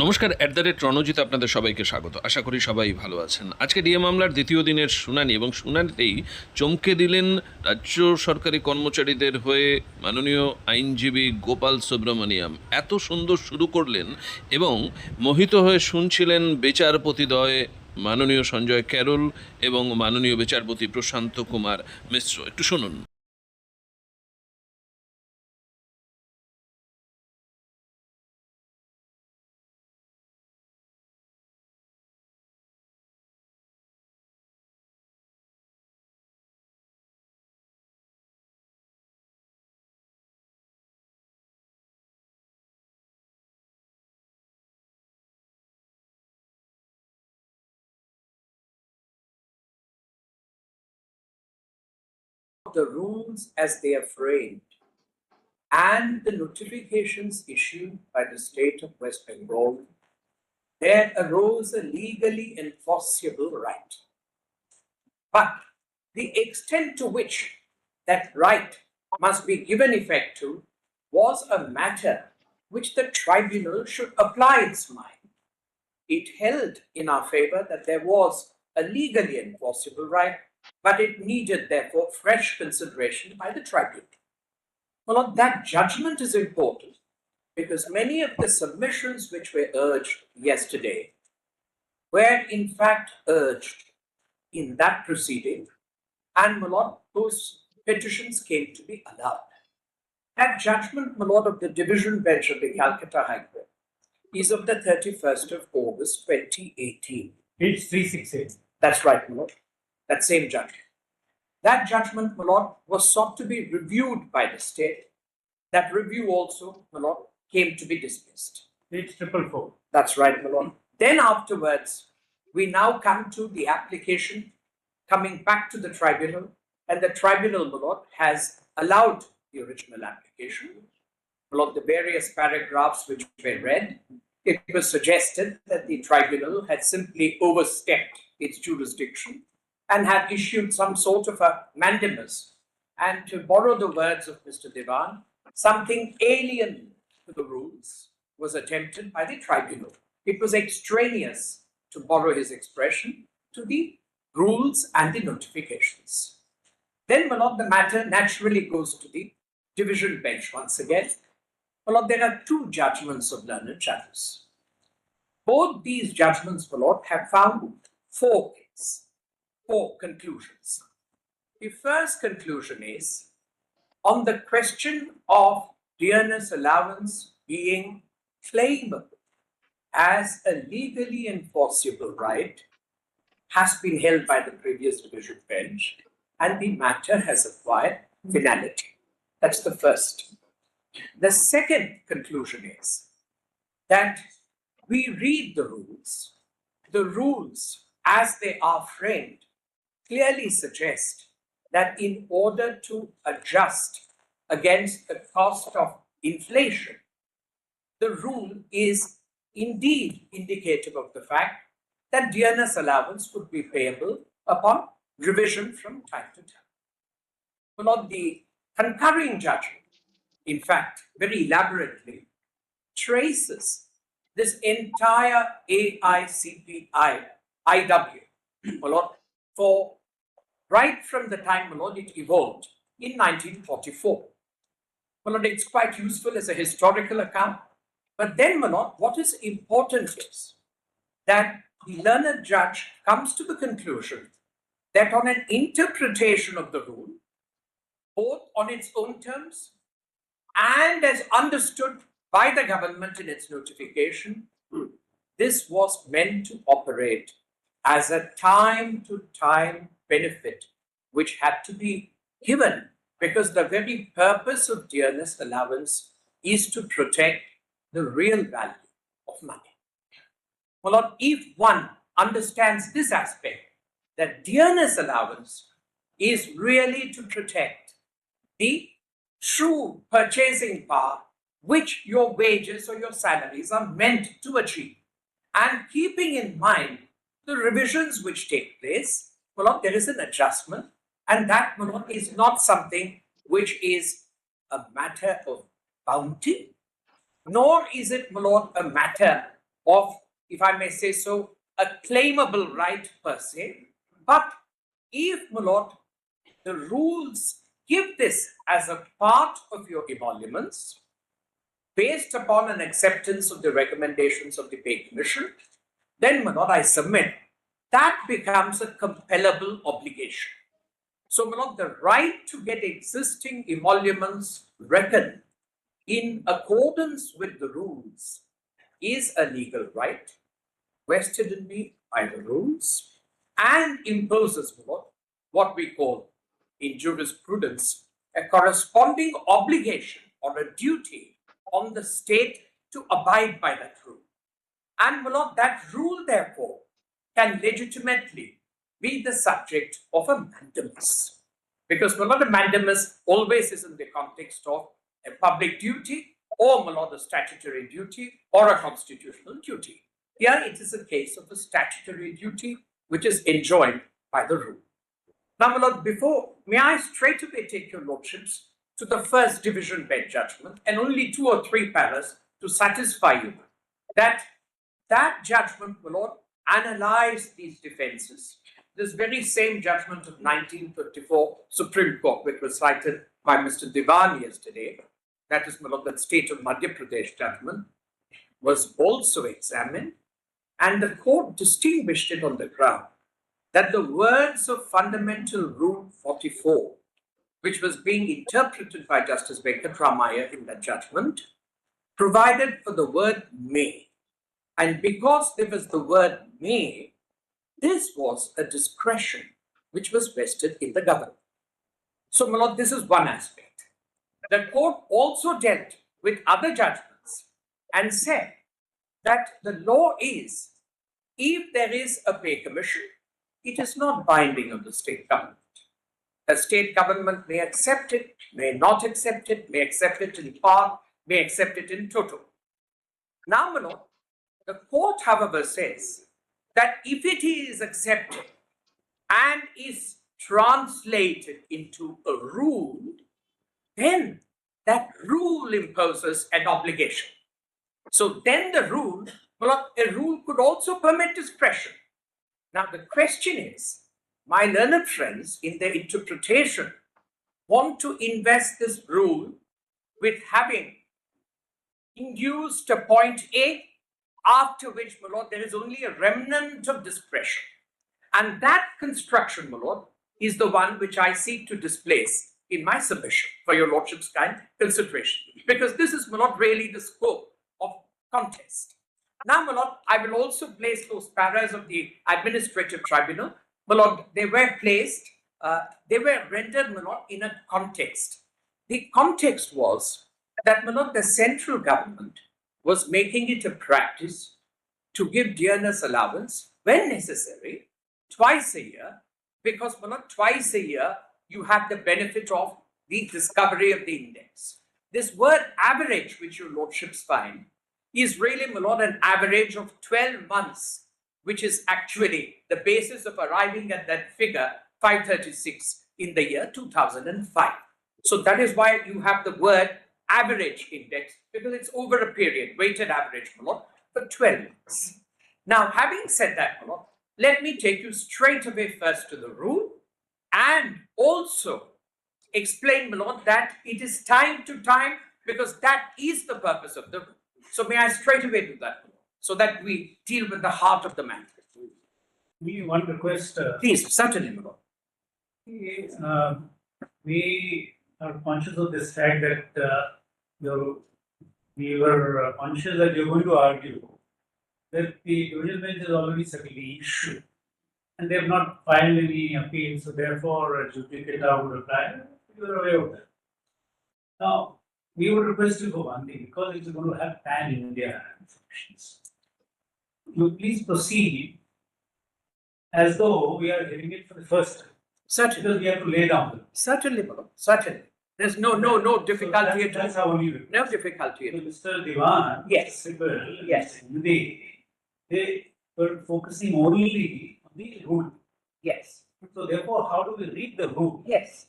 নমস্কার, রণজিৎ আপনাদের সবাইকে স্বাগত। আশা করি সবাই ভালো আছেন। আজকে ডিএ মামলার দ্বিতীয় দিনের শুনানি এবং শুনানিতেই চমকে দিলেন রাজ্য সরকারি কর্মচারীদের হয়ে মাননীয় আইনজীবী গোপাল সুব্রমণিয়াম। এত সুন্দর শুরু করলেন এবং মোহিত হয়ে শুনছিলেন বিচারপতিদ্বয় মাননীয় সঞ্জয় ক্যারল এবং মাননীয় বিচারপতি প্রশান্ত কুমার মিশ্র। একটু শুনুন। The rules as they are framed and the notifications issued by the state of West Bengal, there arose a legally enforceable right. But the extent to which that right must be given effect to was a matter which the tribunal should apply its mind. It held in our favor that there was a legally enforceable right, but it needed, therefore, fresh consideration by the tribunal. Well, that judgment is important because many of the submissions which were urged yesterday were in fact urged in that proceeding, and my lord, those petitions came to be allowed. That judgment, my lord, of the division bench of the Calcutta High Court is of the 31st of August 2018. Page 368. That's right, my lord. That same judgment. That judgment, my lord, was sought to be reviewed by the state. That review also, my lord, came to be dismissed. Page 444. That's right, my lord. Then afterwards, we now come to the application coming back to the tribunal, and the tribunal, my lord, has allowed the original application. My lord, the various paragraphs which were read, it was suggested that the tribunal had simply overstepped its jurisdiction and had issued some sort of a mandamus, and to borrow the words of Mr. Divan, something alien to the rules was attempted by the tribunal. It was extraneous, to borrow his expression, to the rules and the notifications. Then, my lord, the matter naturally goes to the division bench once again. My lord, there are two judgments of learned judges. Both these judgments, my lord, have found four conclusions. The first conclusion is on the question of dearness allowance being claimable as a legally enforceable right has been held by the previous division bench, and the matter has acquired finality. That's the first. The second conclusion is that we read the rules as they are framed clearly suggest that in order to adjust against the cost of inflation, the rule is indeed indicative of the fact that dearness allowance would be payable upon revision from time to time. Well, the concurring judgment, in fact, very elaborately traces this entire AICPI IW, well, for right from the time, my lord, it evolved in 1944. Well, it's quite useful as a historical account. But then, my lord, what is important is that the learned judge comes to the conclusion that on an interpretation of the rule, both on its own terms and as understood by the government in its notification, this was meant to operate as a time-to-time benefit which had to be given because the very purpose of dearness allowance is to protect the real value of money. Well, Lord, if one understands this aspect, that dearness allowance is really to protect the true purchasing power which your wages or your salaries are meant to achieve, and keeping in mind the revisions which take place, well, there is an adjustment, and that, well, is not something which is a matter of bounty, nor is it, my lord, a matter of, if I may say so, a claimable right per se. But if, my lord, the rules give this as a part of your emoluments, based upon an acceptance of the recommendations of the pay commission, then, my lord, I submit that becomes a compellable obligation. So, my lord, the right to get existing emoluments reckoned in accordance with the rules is a legal right vested in me by the rules and imposes, my lord, what we call in jurisprudence a corresponding obligation or a duty on the state to abide by that rule. And, my lord, that rule, therefore, can legitimately be the subject of a mandamus. Because, my lord, a mandamus always is in the context of a public duty or, my lord, a statutory duty or a constitutional duty. Here it is a case of a statutory duty which is enjoined by the rule. Now, my lord, may I straightaway take your lordships to the first division bench judgment and only 2 or 3 paras to satisfy you that that judgment, my lord, analyzed these defenses. This very same judgment of 1954 Supreme Court, which was cited by Mr. Diwan yesterday, that is, my lord, the state of Madhya Pradesh judgment, was also examined, and the court distinguished it on the ground that the words of Fundamental Rule 44, which was being interpreted by Justice Venkatramaya in that judgment, provided for the word may. And because there was the word may, this was a discretion which was vested in the government. So, my lord, this is one aspect. The court also dealt with other judgments and said that the law is, if there is a pay commission, it is not binding on the state government. The state government may accept it, may not accept it, may accept it in part, may accept it in total. Now, my lord, the court, however, says that if it is accepted and is translated into a rule, then that rule imposes an obligation. So then the rule, well, a rule could also permit discretion. Now the question is, my learned friends in their interpretation want to invest this rule with having induced a point A, after which, my lord, there is only a remnant of discretion. And that construction, my lord, is the one which I seek to displace in my submission for your lordship's kind consideration. Because this is, my lord, really the scope of contest. Now, my lord, I will also place those paras of the administrative tribunal. My lord, they were placed, they were rendered, my lord, in a context. The context was that, my lord, the central government was making it a practice to give dearness allowance when necessary, twice a year, because, my lord, twice a year you have the benefit of the discovery of the index. This word average, which your lordships find, is really, my lord, an average of 12 months, which is actually the basis of arriving at that figure 536 in the year 2005. So that is why you have the word average index, because it's over a period, weighted average, my lord, for 12 months. Now, having said that, my lord, let me take you straight away first to the rule and also explain, my lord, that it is time to time, because that is the purpose of the rule. So may I straight away do that, so that we deal with the heart of the matter. We want to request. Please, certainly, my lord. We are conscious of this fact that we were conscious that you're going to argue that the division bench has already settled the issue and they have not filed any appeal, so therefore a judicata would apply. You are aware of that. Now, we would request you for one thing, because it's going to have pan-India implications. You please proceed as though we are hearing it for the first time. Certainly. Because we have to lay down the law. Certainly, my lord. Certainly. There's no difficulty at all. That's how we will. No difficulty at all. Mr. Diwan, Yes. Sibel, Yes. they were focusing only on the rule. Yes. So therefore, how do we read the rule Yes.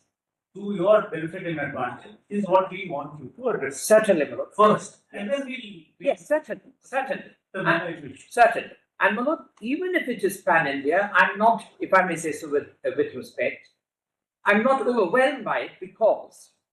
to your benefit and advantage is what we want you to address Certainly, my lord. first, and then we'll Yes, certainly. Certainly. the manner it will. Certainly. And Manoj, even if it is pan India, I'm not, if I may say so with respect, I'm not overwhelmed by it because